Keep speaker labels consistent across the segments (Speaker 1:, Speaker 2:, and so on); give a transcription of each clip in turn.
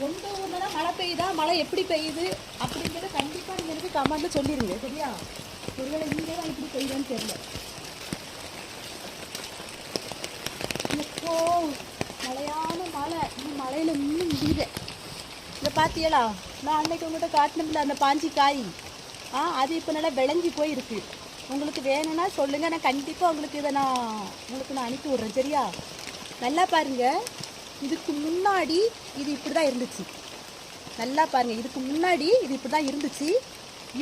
Speaker 1: உங்கள் ஊரில் தான் மழை பெய்யுதா, மழை எப்படி பெய்யுது அப்படிங்கிறத கண்டிப்பாக நீங்கள் எனக்கு கமெண்ட்டில் சொல்லிடுங்க. சரியா? ஒருவேளை இங்கே தான் இப்படி பெய்யுதுன்னு தெரியல. இப்போ மழையான மழை, இன்னும் மழையில் இன்னும் முடியுது. இதை பார்த்தியலா, நான் அன்னைக்கு உங்கள்கிட்ட காட்டினதில்ல அந்த பாஞ்சி காய். அது இப்போ நல்லா விளைஞ்சி போயிருக்கு. உங்களுக்கு வேணும்னா சொல்லுங்கள், நான் கண்டிப்பாக உங்களுக்கு இதை நான் அனுப்பி விட்றேன். சரியா? நல்லா பாருங்கள், இதுக்கு முன்னாடி இது இப்படி தான் இருந்துச்சு. நல்லா பாருங்கள், இதுக்கு முன்னாடி இது இப்படி தான் இருந்துச்சு.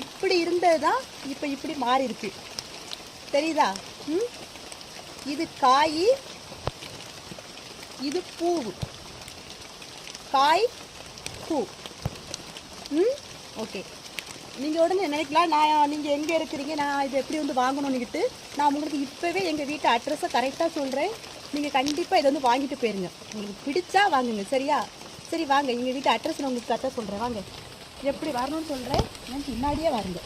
Speaker 1: இப்படி இருந்தது தான் இப்போ இப்படி மாறி இருக்கு. தெரியுதா? இது காய், இது பூ. காய், பூ. ஓகே. நீங்கள் உடனே நினைக்கலாம், நீங்கள் எங்கே இருக்கிறீங்க, நான் இது எப்படி வந்து வாங்கணும்னுக்கிட்டு. நான் உங்களுக்கு இப்போவே எங்கள் வீட்டு அட்ரஸை கரெக்டாக சொல்கிறேன். நீங்கள் கண்டிப்பாக இதை வந்து வாங்கிட்டு போயிருங்க. உங்களுக்கு பிடிச்சா வாங்குங்க. சரியா? சரி வாங்க, எங்கள் வீட்டு அட்ரஸ் நான் உங்களுக்கு கரெக்டாக சொல்கிறேன். வாங்க, எப்படி வரணும்னு சொல்கிறேன். நான் பின்னாடியே வாருங்க.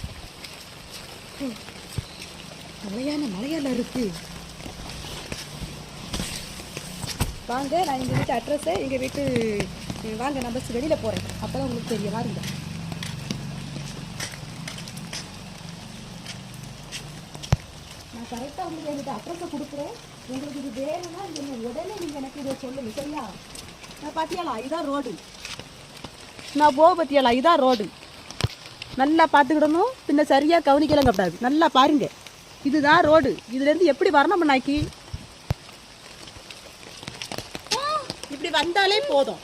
Speaker 1: மழையால இருக்குது. வாங்க, நான் எங்கள் வீட்டு அட்ரஸை எங்கள் வீட்டு வாங்க, நான் பஸ் வெளியில் போகிறேன். அப்போ தான் உங்களுக்கு தெரியும். வாருங்க. நான் கரெக்டாக உங்களுக்கு எங்கிட்ட அட்ரஸை கொடுக்குறேன். உங்களுக்கு இது வேணும்னா உடனே நீங்கள் எனக்கு இதை சொல்லுங்கள். சரியா? நான் பார்த்தியாலா, இதான் ரோடு. நான் பார்த்தியாலா, இதான் ரோடு. நல்லா பார்த்துக்கிடணும், பின்ன சரியாக கவனிக்கலங்க கூடாது. நல்லா பாருங்க, இதுதான் ரோடு. இதுலேருந்து எப்படி வரணும் நாக்கி இப்படி வந்தாலே போதும்.